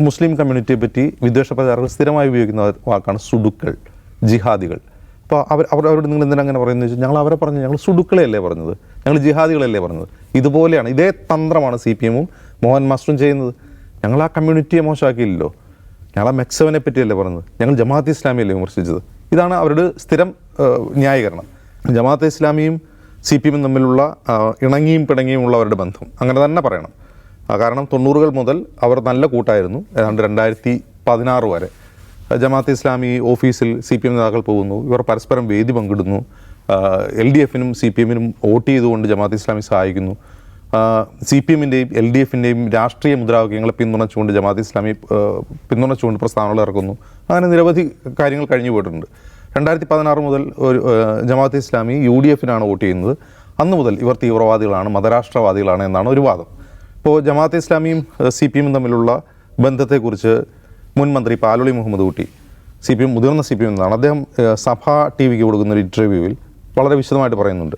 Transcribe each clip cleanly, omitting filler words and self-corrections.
മുസ്ലിം കമ്മ്യൂണിറ്റിയെ പറ്റി വിദ്വേഷ പ്രചാരകർ സ്ഥിരമായി ഉപയോഗിക്കുന്ന വാക്കാണ് സുഡുക്കൾ, ജിഹാദികൾ. അപ്പോൾ അവരോട് നിങ്ങൾ എന്തിനാ അങ്ങനെ പറയുന്നത് വെച്ചാൽ ഞങ്ങൾ അവരെ പറഞ്ഞു, ഞങ്ങൾ സുഡുക്കളെയല്ലേ പറഞ്ഞത്, ഞങ്ങൾ ജിഹാദികളല്ലേ പറഞ്ഞത്. ഇതുപോലെയാണ്, ഇതേ തന്ത്രമാണ് CPM-ഉം മോഹൻ മാസ്റ്ററും ചെയ്യുന്നത്. ഞങ്ങൾ ആ കമ്മ്യൂണിറ്റിയെ മോശമാക്കിയില്ലല്ലോ, ഞങ്ങൾ ആ മെക്സവനെ പറ്റിയല്ലേ പറഞ്ഞത്, ഞങ്ങൾ ജമാഅത്തെ ഇസ്ലാമിയല്ലേ വിമർശിച്ചത്. ഇതാണ് അവരുടെ സ്ഥിരം ന്യായീകരണം. ജമാഅത്തെ ഇസ്ലാമിയും CPM-ഉം തമ്മിലുള്ള ഇണങ്ങിയും പിണങ്ങിയുമുള്ള അവരുടെ ബന്ധം അങ്ങനെ തന്നെ പറയണം. കാരണം 90-കൾ മുതൽ അവർ നല്ല കൂട്ടായിരുന്നു. ഏതാണ്ട് 2016 വരെ ജമാഅത്തെ ഇസ്ലാമി ഓഫീസിൽ CPM നേതാക്കൾ പോകുന്നു, ഇവർ പരസ്പരം വേദി പങ്കിടുന്നു. LDF-നും CPM-നും വോട്ട് ചെയ്തുകൊണ്ട് ജമാഅത്തെ ഇസ്ലാമി സഹായിക്കുന്നു. CPM-ൻ്റെയും LDF-ൻ്റെയും രാഷ്ട്രീയ മുദ്രാവാക്യങ്ങളെ പിന്തുണച്ചുകൊണ്ട് ജമാഅത്തെ ഇസ്ലാമി പിന്തുണച്ചുകൊണ്ട് പ്രസ്താവനകൾ ഇറക്കുന്നു. അങ്ങനെ നിരവധി കാര്യങ്ങൾ കഴിഞ്ഞു പോയിട്ടുണ്ട്. 2016 മുതൽ ഒരു ജമാഅത്തെ ഇസ്ലാമി UDF-നാണ് വോട്ട് ചെയ്യുന്നത്. അന്ന് മുതൽ ഇവർ തീവ്രവാദികളാണ്, മതരാഷ്ട്രവാദികളാണ് എന്നാണ് ഒരു വാദം. ഇപ്പോൾ ജമാഅത്തെ ഇസ്ലാമിയും CPM-ഉം തമ്മിലുള്ള ബന്ധത്തെക്കുറിച്ച് മുൻ മന്ത്രി പാലോളി മുഹമ്മദ് കുട്ടി, മുതിർന്ന CPM എന്നാണ് അദ്ദേഹം സഭാ TV-ക്ക് കൊടുക്കുന്ന ഒരു ഇൻ്റർവ്യൂവിൽ വളരെ വിശദമായിട്ട് പറയുന്നുണ്ട്.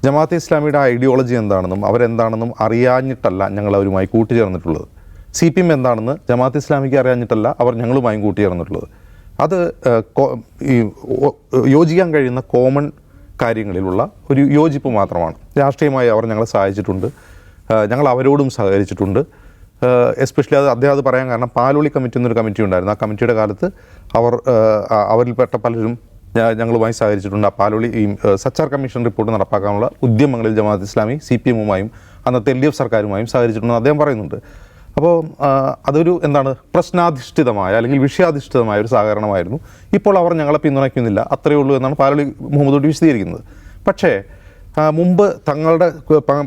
ജമാഅത്തെ ഇസ്ലാമിയുടെ ഐഡിയോളജി എന്താണെന്നും അവരെന്താണെന്നും അറിയാഞ്ഞിട്ടല്ല ഞങ്ങൾ അവരുമായി കൂട്ടുചേർന്നിട്ടുള്ളത്. CPM എന്താണെന്ന് ജമാഅത്തെ ഇസ്ലാമിക്ക് അറിയാഞ്ഞിട്ടല്ല അവർ ഞങ്ങളുമായും കൂട്ടുചേർന്നിട്ടുള്ളത്. അത് യോജിക്കാൻ കഴിയുന്ന കോമൺ കാര്യങ്ങളിലുള്ള ഒരു യോജിപ്പ് മാത്രമാണ്. രാഷ്ട്രീയമായി അവർ ഞങ്ങളെ സഹായിച്ചിട്ടുണ്ട്, ഞങ്ങൾ അവരോടും സഹകരിച്ചിട്ടുണ്ട്. എസ്പെഷ്യലി അദ്ദേഹം അത് പറയാൻ കാരണം പാലോളി കമ്മിറ്റി എന്നൊരു കമ്മിറ്റി ഉണ്ടായിരുന്നു. ആ കമ്മിറ്റിയുടെ കാലത്ത് അവരിൽപ്പെട്ട പലരും ഞങ്ങളുമായി സഹകരിച്ചിട്ടുണ്ട്. ആ പാലോളി ഈ സച്ചാർ കമ്മീഷൻ റിപ്പോർട്ട് നടപ്പാക്കാനുള്ള ഉദ്യമങ്ങളിൽ ജമാഅത്തെ ഇസ്ലാമി CPM-ഉമായും അന്നത്തെ LDF സർക്കാരുമായും സഹകരിച്ചിട്ടുണ്ടെന്ന് അദ്ദേഹം പറയുന്നുണ്ട്. അപ്പോൾ അതൊരു പ്രശ്നാധിഷ്ഠിതമായ അല്ലെങ്കിൽ വിഷയാധിഷ്ഠിതമായ ഒരു സഹകരണമായിരുന്നു. ഇപ്പോൾ അവർ ഞങ്ങളെ പിന്തുണയ്ക്കുന്നില്ല, അത്രയേ ഉള്ളൂ എന്നാണ് പാലോളി മുഹമ്മദ് കുട്ടി വിശദീകരിക്കുന്നത്. പക്ഷേ മുമ്പ് തങ്ങളുടെ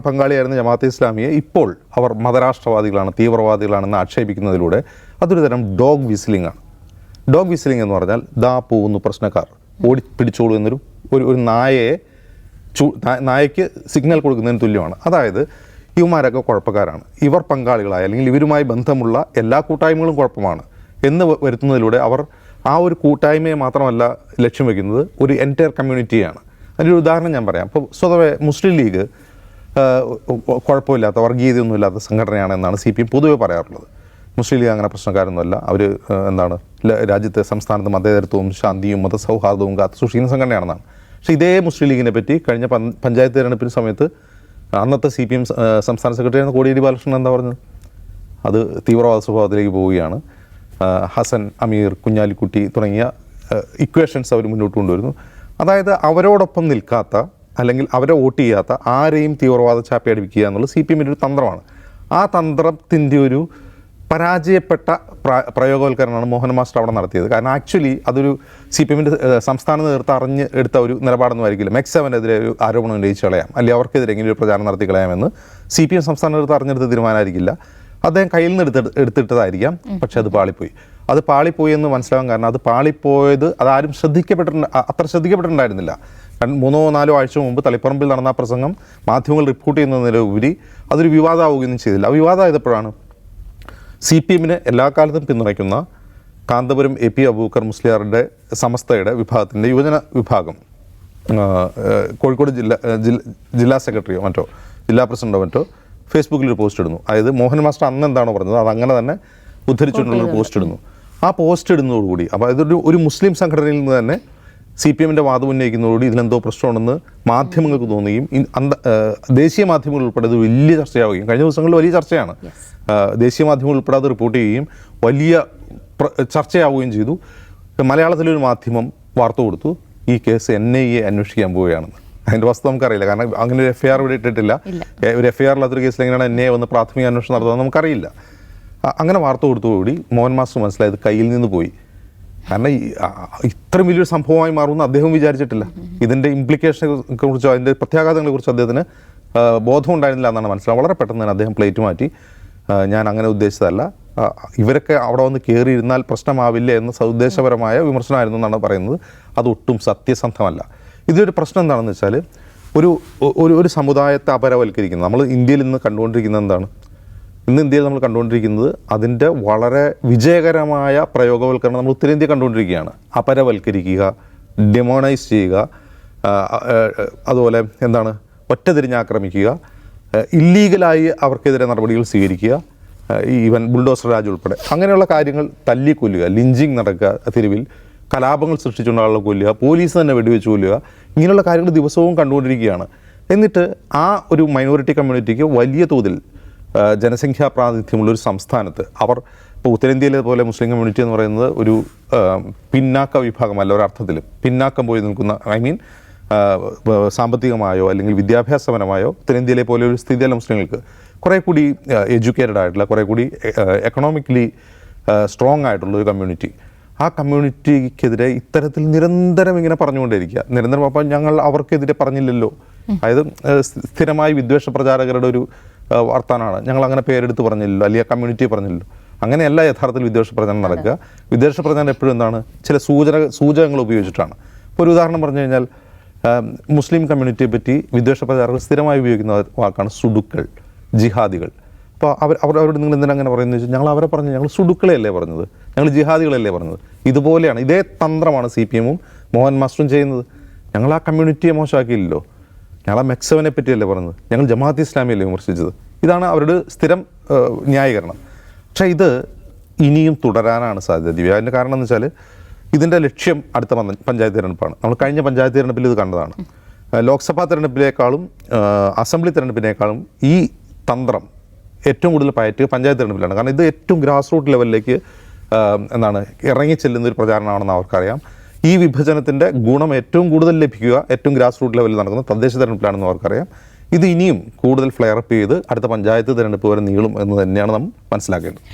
പങ്കാളിയായിരുന്ന ജമാഅത്തെ ഇസ്ലാമിയെ ഇപ്പോൾ അവർ മതരാഷ്ട്രവാദികളാണ്, തീവ്രവാദികളാണെന്ന് ആക്ഷേപിക്കുന്നതിലൂടെ അതൊരു തരം ഡോഗ് വിസിലിംഗ് ആണ്. ഡോഗ് വിസിലിംഗ് എന്ന് പറഞ്ഞാൽ ദാ പോകുന്നു പ്രശ്നക്കാർ, ഓടി പിടിച്ചോളൂ എന്നൊരു ഒരു നായയ്ക്ക് സിഗ്നൽ കൊടുക്കുന്നതിന് തുല്യമാണ്. അതായത് ഇവന്മാരൊക്കെ കുഴപ്പക്കാരാണ്, ഇവർ പങ്കാളികളായ അല്ലെങ്കിൽ ഇവരുമായി ബന്ധമുള്ള എല്ലാ കൂട്ടായ്മകളും കുഴപ്പമാണ് എന്ന് വരുത്തുന്നതിലൂടെ അവർ ആ ഒരു കൂട്ടായ്മയെ മാത്രമല്ല ലക്ഷ്യം വയ്ക്കുന്നത്, ഒരു എൻറ്റയർ കമ്മ്യൂണിറ്റിയാണ്. അതിൻ്റെ ഉദാഹരണം ഞാൻ പറയാം. അപ്പോൾ സ്വതവേ മുസ്ലിം ലീഗ് കുഴപ്പമില്ലാത്ത വർഗീയതയൊന്നുമില്ലാത്ത സംഘടനയാണെന്നാണ് CPM പൊതുവെ പറയാറുള്ളത്. മുസ്ലിം ലീഗ് അങ്ങനെ പ്രശ്നക്കാരൊന്നുമല്ല, അവർ രാജ്യത്തെ സംസ്ഥാനത്ത് മതേതരത്വവും ശാന്തിയും മതസൗഹാർദ്ദവും കാത്തു സൂക്ഷിക്കുന്ന സംഘടനയാണെന്നാണ്. പക്ഷേ ഇതേ മുസ്ലിം ലീഗിനെ പറ്റി കഴിഞ്ഞ പഞ്ചായത്ത് തിരഞ്ഞെടുപ്പിന് സമയത്ത് അന്നത്തെ CPM സംസ്ഥാന സെക്രട്ടറിയായിരുന്ന കോടിയേരി ബാലകൃഷ്ണൻ എന്താ പറഞ്ഞത്? അത് തീവ്രവാദ സ്വഭാവത്തിലേക്ക് പോവുകയാണ്. ഹസൻ, അമീർ, കുഞ്ഞാലിക്കുട്ടി തുടങ്ങിയ ഇക്വേഷൻസ് അവർ മുന്നോട്ട് കൊണ്ടുവരുന്നു. അതായത് അവരോടൊപ്പം നിൽക്കാത്ത അല്ലെങ്കിൽ അവരെ വോട്ട് ചെയ്യാത്ത ആരെയും തീവ്രവാദ ചാപ്പയടിപ്പിക്കുക എന്നുള്ളത് CPM-ൻ്റെ ഒരു തന്ത്രമാണ്. ആ തന്ത്രത്തിൻ്റെ ഒരു പരാജയപ്പെട്ട പ്രയോഗവൽക്കരണമാണ് മോഹൻ മാസ്റ്റർ അവിടെ നടത്തിയത്. കാരണം ആക്ച്വലി അതൊരു CPM-ൻ്റെ സംസ്ഥാന നേതൃത്വം അറിഞ്ഞ് എടുത്ത ഒരു നിലപാടൊന്നും ആയിരിക്കില്ല. മെക്സവനെതിരെ ഒരു ആരോപണം ഉന്നയിച്ച് കളയാം, അല്ലെങ്കിൽ അവർക്കെതിരെ ഇങ്ങനെ ഒരു പ്രചാരണം നടത്തി കളയാമെന്ന് CPM സംസ്ഥാന നേതൃത്വം അറിഞ്ഞെടുത്ത തീരുമാനമായിരിക്കില്ല. അദ്ദേഹം കയ്യിൽ നിന്ന് എടുത്തിട്ടതായിരിക്കാം. പക്ഷെ അത് പാളിപ്പോയി. അത് പാളിപ്പോയി എന്ന് മനസ്സിലാവാൻ കാരണം അത് പാളിപ്പോയത് അതാരും അത്ര ശ്രദ്ധിക്കപ്പെട്ടിട്ടുണ്ടായിരുന്നില്ല. 3-4 ആഴ്ച മുമ്പ് തളിപ്പറമ്പിൽ നടന്ന പ്രസംഗം മാധ്യമങ്ങൾ റിപ്പോർട്ട് ചെയ്യുന്നതിനുപരി അതൊരു വിവാദമാവുകയൊന്നും ചെയ്തില്ല. ആ വിവാദമായപ്പോഴാണ് CPM-ന് എല്ലാ കാലത്തും പിന്തുണയ്ക്കുന്ന കാന്തപുരം AP അബൂബക്കർ മുസ്ലിയാറുടെ സമസ്തയുടെ വിഭാഗത്തിൻ്റെ യുവജന വിഭാഗം കോഴിക്കോട് ജില്ലാ സെക്രട്ടറിയോ മറ്റോ ജില്ലാ പ്രസിഡന്റോ മറ്റോ ഫേസ്ബുക്കിലൊരു പോസ്റ്റ് ഇടുന്നു. അതായത് മോഹൻ മാസ്റ്റർ അന്ന് എന്താണോ പറഞ്ഞത് അതങ്ങനെ തന്നെ ഉദ്ധരിച്ചുകൊണ്ടുള്ളൊരു പോസ്റ്റ് ഇടുന്നു. ആ പോസ്റ്റ് ഇടുന്നതോടുകൂടി അപ്പോൾ ഇതൊരു മുസ്ലിം സംഘടനയിൽ നിന്ന് തന്നെ CPM-ൻ്റെ വാദം ഉന്നയിക്കുന്നതോടുകൂടി ഇതിലെന്തോ പ്രശ്നമുണ്ടെന്ന് മാധ്യമങ്ങൾക്ക് തോന്നുകയും ദേശീയ മാധ്യമങ്ങൾ ഉൾപ്പെടെ അത് വലിയ ചർച്ചയാവുകയും കഴിഞ്ഞ ദിവസങ്ങളിൽ വലിയ ചർച്ചയാണ്. ദേശീയ മാധ്യമങ്ങൾ ഉൾപ്പെടെ അത് റിപ്പോർട്ട് ചെയ്യുകയും വലിയ ചർച്ചയാവുകയും ചെയ്തു. മലയാളത്തിലൊരു മാധ്യമം വാർത്ത കൊടുത്തു, ഈ കേസ് NIA അന്വേഷിക്കാൻ പോവുകയാണെന്ന്. അതിൻ്റെ വസ്തുത നമുക്കറിയില്ല, കാരണം അങ്ങനെ ഒരു FIR ഇവിടെ ഇട്ടിട്ടില്ല. ഒരു FIR ഇല്ലാത്തൊരു കേസിൽ എങ്ങനെയാണ് NIA വന്ന് പ്രാഥമിക അന്വേഷണം നടത്തുന്നത് നമുക്കറിയില്ല. അങ്ങനെ വാർത്ത കൊടുത്തോടുകൂടി മോഹൻ മാസ്റ്റർ മനസ്സിലായത് കയ്യിൽ നിന്ന് പോയി. കാരണം ഇത്രയും വലിയൊരു സംഭവമായി മാറുമെന്ന് അദ്ദേഹം വിചാരിച്ചിട്ടില്ല. ഇതിൻ്റെ ഇംപ്ലിക്കേഷനെ കുറിച്ചോ അതിൻ്റെ പ്രത്യാഘാതങ്ങളെ കുറിച്ചോ അദ്ദേഹത്തിന് ബോധം ഉണ്ടായിരുന്നില്ല എന്നാണ് മനസ്സിലാവുക. വളരെ പെട്ടെന്ന് തന്നെ അദ്ദേഹം പ്ലേറ്റ് മാറ്റി, ഞാൻ അങ്ങനെ ഉദ്ദേശിച്ചതല്ല, ഇവരൊക്കെ അവിടെ വന്ന് കയറിയിരുന്നാൽ പ്രശ്നമാവില്ല എന്ന സതുദ്ദേശപരമായ വിമർശനമായിരുന്നു എന്നാണ് പറയുന്നത്. അതൊട്ടും സത്യസന്ധമല്ല. ഇതൊരു പ്രശ്നം എന്താണെന്ന് വെച്ചാൽ ഒരു സമുദായത്തെ അപരവൽക്കരിക്കുന്നത് നമ്മൾ ഇന്ത്യയിൽ ഇന്ന് കണ്ടുകൊണ്ടിരിക്കുന്നത് എന്താണ്? ഇന്ന് ഇന്ത്യയിൽ നമ്മൾ കണ്ടുകൊണ്ടിരിക്കുന്നത് അതിൻ്റെ വളരെ വിജയകരമായ പ്രയോഗവൽക്കരണം നമ്മൾ ഉത്തരേന്ത്യ കണ്ടുകൊണ്ടിരിക്കുകയാണ്. അപരവൽക്കരിക്കുക, ഡെമോണൈസ് ചെയ്യുക, അതുപോലെ ഒറ്റതിരിഞ്ഞാക്രമിക്കുക, ഇല്ലീഗലായി അവർക്കെതിരെ നടപടികൾ സ്വീകരിക്കുക, ഈവൻ ബുൾഡോസർ രാജ് ഉൾപ്പെടെ അങ്ങനെയുള്ള കാര്യങ്ങൾ തല്ലിക്കൊല്ലുക, ലിഞ്ചിങ് നടക്കുക, തെരുവിൽ കലാപങ്ങൾ സൃഷ്ടിച്ചുകൊണ്ട് ആളുകളെ കൊല്ലുക, പോലീസ് തന്നെ വെടിവെച്ച് കൊല്ലുക, ഇങ്ങനെയുള്ള കാര്യങ്ങൾ ദിവസവും കണ്ടുകൊണ്ടിരിക്കുകയാണ്. എന്നിട്ട് ആ ഒരു മൈനോറിറ്റി കമ്മ്യൂണിറ്റിക്ക് വലിയ തോതിൽ ജനസംഖ്യാ പ്രാതിനിധ്യമുള്ളൊരു സംസ്ഥാനത്ത് അവർ ഇപ്പോൾ ഉത്തരേന്ത്യയിലെ പോലെ മുസ്ലിം കമ്മ്യൂണിറ്റി എന്ന് പറയുന്നത് ഒരു പിന്നാക്ക വിഭാഗമല്ല, ഒരർത്ഥത്തിലും പിന്നാക്കം പോയി നിൽക്കുന്ന, ഐ മീൻ സാമ്പത്തികമായോ അല്ലെങ്കിൽ വിദ്യാഭ്യാസപരമായോ ഉത്തരേന്ത്യയിലെ പോലെ ഒരു സ്ഥിതിയല്ല മുസ്ലിങ്ങൾക്ക്. കുറേ കൂടി എഡ്യൂക്കേറ്റഡ് ആയിട്ടുള്ള, കുറേ കൂടി എക്കണോമിക്കലി സ്ട്രോങ് ആയിട്ടുള്ള ഒരു കമ്മ്യൂണിറ്റി, ആ കമ്മ്യൂണിറ്റിക്കെതിരെ ഇത്തരത്തിൽ നിരന്തരം ഇങ്ങനെ പറഞ്ഞുകൊണ്ടേയിരിക്കുക. നിരന്തരം അപ്പം ഞങ്ങൾ അവർക്കെതിരെ പറഞ്ഞില്ലല്ലോ, അതായത് സ്ഥിരമായി വിദ്വേഷ പ്രചാരകരുടെ ഒരു വർത്താനമാണ്, ഞങ്ങൾ അങ്ങനെ പേരെടുത്ത് പറഞ്ഞില്ലല്ലോ, അല്ലെങ്കിൽ കമ്മ്യൂണിറ്റി പറഞ്ഞില്ലല്ലോ. അങ്ങനെയല്ല യഥാർത്ഥത്തിൽ വിദ്വേഷ പ്രചരണം നടക്കുക. വിദ്വേഷ പ്രചരണം എപ്പോഴും എന്താണ്, ചില സൂചകങ്ങൾ ഉപയോഗിച്ചിട്ടാണ്. ഇപ്പോൾ ഒരു ഉദാഹരണം പറഞ്ഞു കഴിഞ്ഞാൽ, മുസ്ലിം കമ്മ്യൂണിറ്റിയെ പറ്റി വിദ്വേഷ പ്രചാരകർ സ്ഥിരമായി ഉപയോഗിക്കുന്ന വാക്കാണ് സുഡുക്കൾ, ജിഹാദികൾ. അപ്പോൾ അവരോട് നിങ്ങൾ എന്തിനാ അങ്ങനെ പറയുന്നത് വെച്ചാൽ, ഞങ്ങൾ അവരെ പറഞ്ഞു, ഞങ്ങൾ സുഡുക്കളെയല്ലേ പറഞ്ഞത്, ഞങ്ങൾ ജിഹാദികളല്ലേ പറഞ്ഞത്. ഇതുപോലെയാണ്, ഇതേ തന്ത്രമാണ് CPM ഉം മോഹൻ മാസ്റ്ററും ചെയ്യുന്നത്. ഞങ്ങൾ ആ കമ്മ്യൂണിറ്റിയെ മോശമാക്കിയില്ലല്ലോ, ഞങ്ങൾ ആ മെക്സവനെ പറ്റിയല്ലേ പറഞ്ഞത്, ഞങ്ങൾ ജമാഅത്ത് ഇസ്ലാമിയല്ലേ വിമർശിച്ചത്. ഇതാണ് അവരുടെ സ്ഥിരം ന്യായീകരണം. പക്ഷേ ഇത് ഇനിയും തുടരാനാണ് സാധ്യത ദിവ്യ. അതിൻ്റെ കാരണം എന്ന് വെച്ചാൽ, ഇതിൻ്റെ ലക്ഷ്യം അടുത്ത പഞ്ചായത്ത് തിരഞ്ഞെടുപ്പാണ്. നമ്മൾ കഴിഞ്ഞ പഞ്ചായത്ത് തിരഞ്ഞെടുപ്പിൽ ഇത് കണ്ടതാണ്. ലോക്സഭാ തിരഞ്ഞെടുപ്പിനേക്കാളും അസംബ്ലി തിരഞ്ഞെടുപ്പിനേക്കാളും ഈ തന്ത്രം ഏറ്റവും കൂടുതൽ പയറ്റുക പഞ്ചായത്ത് തിരഞ്ഞെടുപ്പിലാണ്. കാരണം ഇത് ഏറ്റവും ഗ്രാസ് റൂട്ട് ലെവലിലേക്ക് ഇറങ്ങിച്ചെല്ലുന്ന ഒരു പ്രചാരണമാണെന്ന് അവർക്കറിയാം. ഈ വിഭജനത്തിൻ്റെ ഗുണം ഏറ്റവും കൂടുതൽ ലഭിക്കുക ഏറ്റവും ഗ്രാസ് റൂട്ട് ലെവലിൽ നടക്കുന്ന തദ്ദേശ തിരഞ്ഞെടുപ്പിലാണെന്ന് അവർക്കറിയാം. ഇത് ഇനിയും കൂടുതൽ ഫ്ലെയർ അപ്പ് ചെയ്ത് അടുത്ത പഞ്ചായത്ത് തിരഞ്ഞെടുപ്പ് വരെ നീളും എന്ന് തന്നെയാണ് നാം മനസ്സിലാക്കേണ്ടത്.